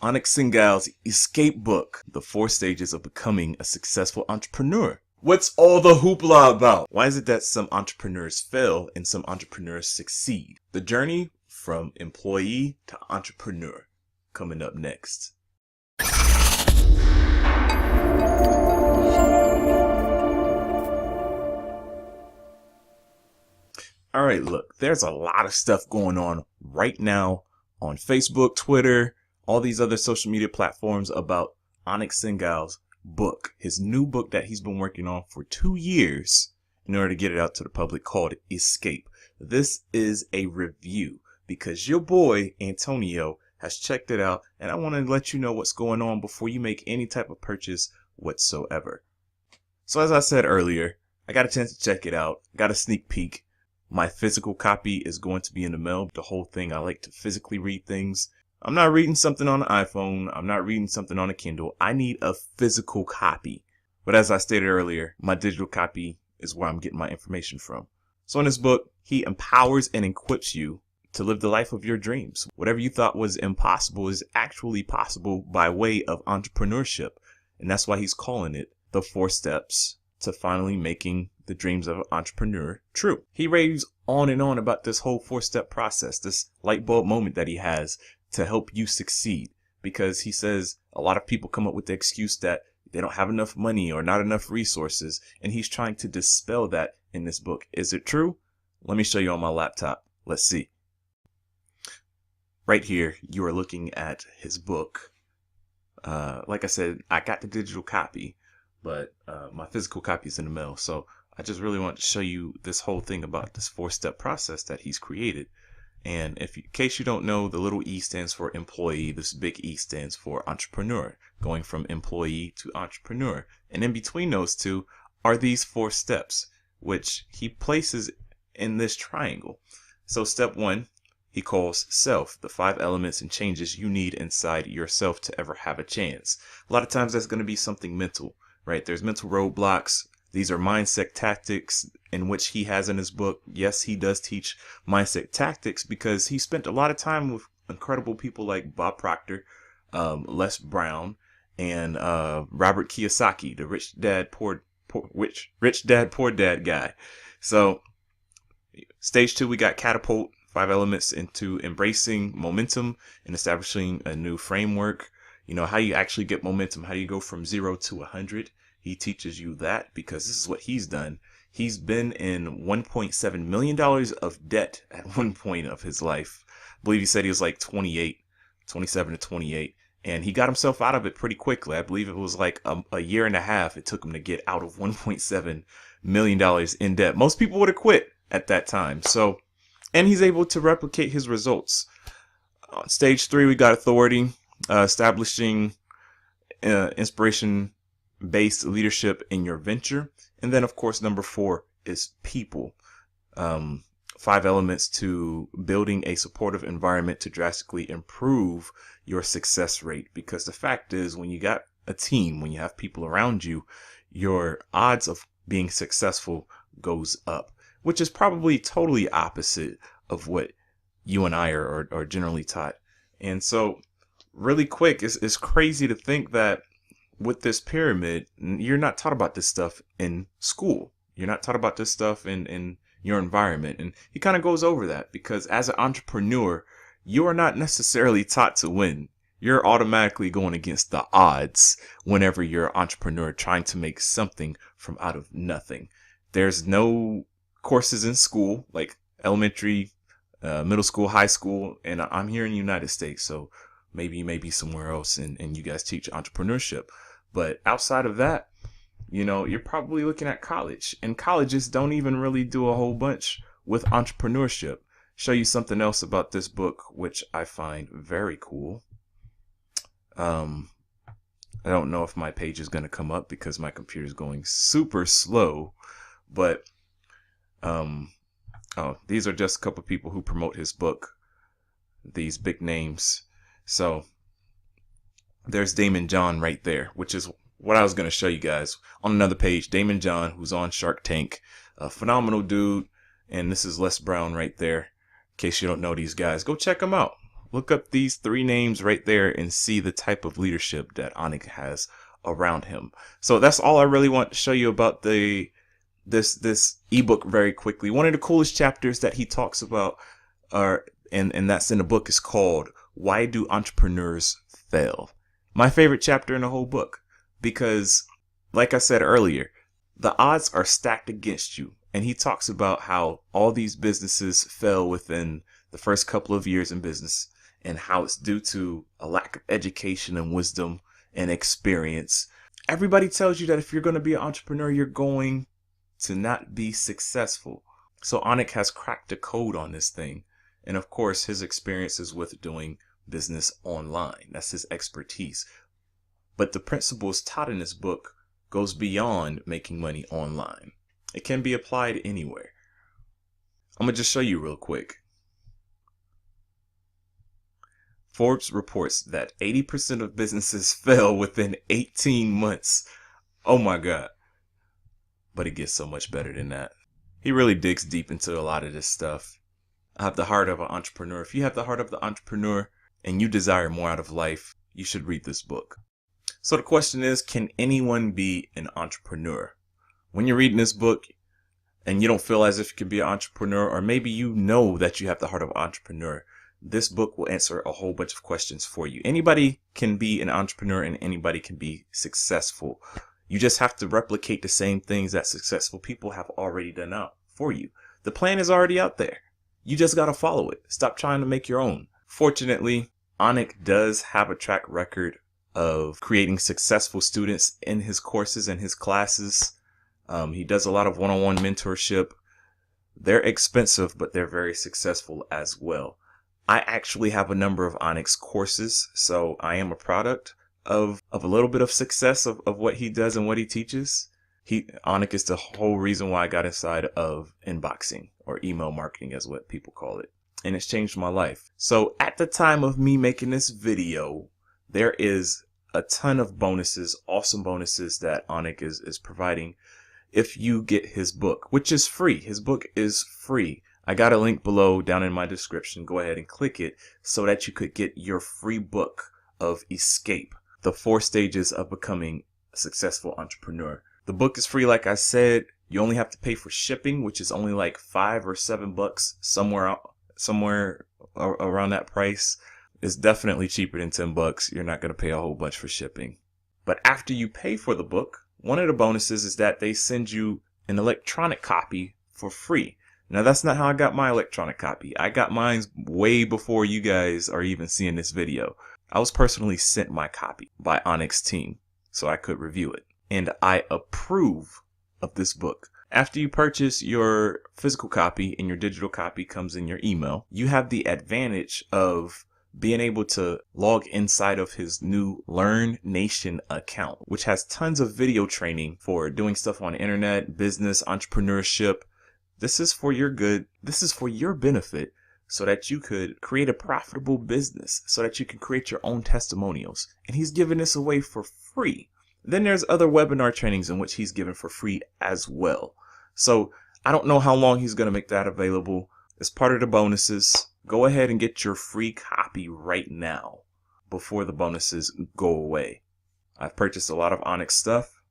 Anik Singal's eSCAPE book, The 4 Stages of Becoming a Successful Entrepreneur. What's all the hoopla about? Why is it that some entrepreneurs fail and some entrepreneurs succeed? The journey from employee to entrepreneur, coming up next. All right, look, there's a lot of stuff going on right now on Facebook, Twitter, all these other social media platforms about Anik Singal's book, his new book that he's been working on for 2 years in order to get it out to the public, called eSCAPE. This is a review because your boy Antonio has checked it out, and I want to let you know what's going on before you make any type of purchase whatsoever. So as I said earlier, I got a chance to check it out, got a sneak peek. My physical copy is going to be in the mail. The whole thing, I like to physically read things. I'm not reading something on an iPhone. I'm not reading something on a Kindle. I need a physical copy. But as I stated earlier, my digital copy is where I'm getting my information from. So in this book, he empowers and equips you to live the life of your dreams. Whatever you thought was impossible is actually possible by way of entrepreneurship. And that's why he's calling it the 4 steps to finally making the dreams of an entrepreneur true. He raves on and on about this whole 4-step process, this light bulb moment that he has to help you succeed, because he says a lot of people come up with the excuse that they don't have enough money or not enough resources, and he's trying to dispel that in this book. Is it true? Let me show you on my laptop. Let's see. Right here, you are looking at his book. Like I said, I got the digital copy, but my physical copy is in the mail. So I just really want to show you this whole thing about this 4-step process that he's created. And in case you don't know, the little E stands for employee. This big E stands for entrepreneur, going from employee to entrepreneur. And in between those two are these 4 steps, which he places in this triangle. So step 1, he calls self, the 5 elements and changes you need inside yourself to ever have a chance. A lot of times that's going to be something mental, right? There's mental roadblocks. These are mindset tactics in which he has in his book. Yes, he does teach mindset tactics because he spent a lot of time with incredible people like Bob Proctor, Les Brown, and Robert Kiyosaki, the rich dad, poor dad guy. So stage 2, we got catapult, 5 elements into embracing momentum and establishing a new framework. You know, how you actually get momentum, how you go from 0 to 100. He teaches you that because this is what he's done. He's been in $1.7 million of debt at one point of his life. I believe he said he was like 27 to 28. And he got himself out of it pretty quickly. I believe it was like a year and a half it took him to get out of $1.7 million in debt. Most people would have quit at that time. So, and he's able to replicate his results. On stage 3, we got authority, establishing inspiration-based leadership in your venture. And then, of course, number 4 is people. 5 elements to building a supportive environment to drastically improve your success rate. Because the fact is, when you got a team, when you have people around you, your odds of being successful goes up, which is probably totally opposite of what you and I are generally taught. And so really quick, it's crazy to think that with this pyramid, you're not taught about this stuff in school. You're not taught about this stuff in your environment. And he kind of goes over that because as an entrepreneur, you are not necessarily taught to win. You're automatically going against the odds whenever you're an entrepreneur trying to make something from out of nothing. There's no courses in school like elementary, middle school, high school, and I'm here in the United States, so maybe somewhere else and you guys teach entrepreneurship. But outside of that, you know, you're probably looking at college, and colleges don't even really do a whole bunch with entrepreneurship. Show you something else about this book, which I find very cool. I don't know if my page is going to come up because my computer is going super slow, but these are just a couple of people who promote his book, these big names. So there's Damon John right there, which is what I was going to show you guys on another page. Damon John, who's on Shark Tank, a phenomenal dude. And this is Les Brown right there. In case you don't know these guys, go check them out. Look up these 3 names right there and see the type of leadership that Anik has around him. So that's all I really want to show you about this ebook very quickly. One of the coolest chapters that he talks about and that's in the book is called Why Do Entrepreneurs Fail? My favorite chapter in the whole book, because like I said earlier, the odds are stacked against you. And he talks about how all these businesses fail within the first couple of years in business, and how it's due to a lack of education and wisdom and experience. Everybody tells you that if you're going to be an entrepreneur, you're going to not be successful. So Anik has cracked the code on this thing. And of course, his experiences with doing business online. That's his expertise. But the principles taught in this book goes beyond making money online. It can be applied anywhere. I'm going to just show you real quick. Forbes reports that 80% of businesses fail within 18 months. Oh my God. But it gets so much better than that. He really digs deep into a lot of this stuff. I have the heart of an entrepreneur. If you have the heart of the entrepreneur and you desire more out of life, you should read this book. So the question is, can anyone be an entrepreneur? When you're reading this book and you don't feel as if you can be an entrepreneur, or maybe you know that you have the heart of an entrepreneur, this book will answer a whole bunch of questions for you. Anybody can be an entrepreneur and anybody can be successful. You just have to replicate the same things that successful people have already done out for you. The plan is already out there. You just got to follow it. Stop trying to make your own. Fortunately, Anik does have a track record of creating successful students in his courses and his classes. He does a lot of one-on-one mentorship. They're expensive, but they're very successful as well. I actually have a number of Anik's courses, so I am a product of a little bit of success of what he does and what he teaches. Anik is the whole reason why I got inside of inboxing, or email marketing as what people call it. And it's changed my life. So at the time of me making this video, there is a ton of bonuses, awesome bonuses that Anik is providing if you get his book, which is free. His book is free. I got a link below down in my description. Go ahead and click it so that you could get your free book of eSCAPE, the 4 stages of becoming a successful entrepreneur. The book is free, like I said. You only have to pay for shipping, which is only like $5 or $7, somewhere around that price. It's definitely cheaper than $10. You're not going to pay a whole bunch for shipping. But after you pay for the book, one of the bonuses is that they send you an electronic copy for free. Now, that's not how I got my electronic copy. I got mine way before you guys are even seeing this video. I was personally sent my copy by Anik's team so I could review it. And I approve of this book. After you purchase your physical copy and your digital copy comes in your email, you have the advantage of being able to log inside of his new Learn Nation account, which has tons of video training for doing stuff on the internet, business, entrepreneurship. This is for your good. This is for your benefit, so that you could create a profitable business, so that you can create your own testimonials. And he's giving this away for free. Then there's other webinar trainings in which he's given for free as well. So I don't know how long he's going to make that available. It's part of the bonuses. Go ahead and get your free copy right now before the bonuses go away. I've purchased a lot of Anik stuff,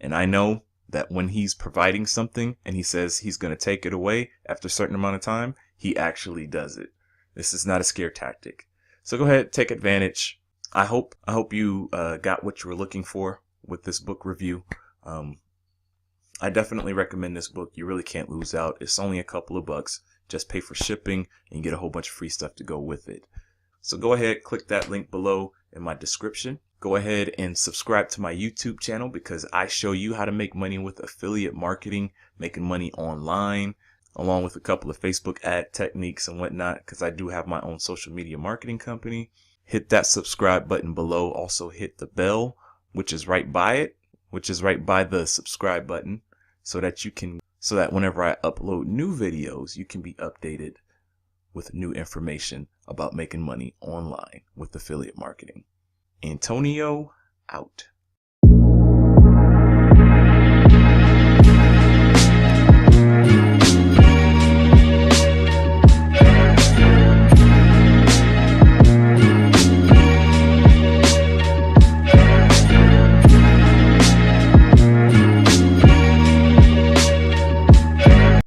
and I know that when he's providing something and he says he's going to take it away after a certain amount of time, he actually does it. This is not a scare tactic. So go ahead, take advantage. I hope you got what you were looking for with this book review. I definitely recommend this book. You really can't lose out. It's only a couple of bucks. Just pay for shipping and you get a whole bunch of free stuff to go with it. So go ahead, click that link below in my description. Go ahead and subscribe to my YouTube channel, because I show you how to make money with affiliate marketing, making money online, along with a couple of Facebook ad techniques and whatnot, because I do have my own social media marketing company. Hit that subscribe button below. Also hit the bell, which is right by it, which is right by the subscribe button, so that whenever I upload new videos, you can be updated with new information about making money online with affiliate marketing. Antonio out.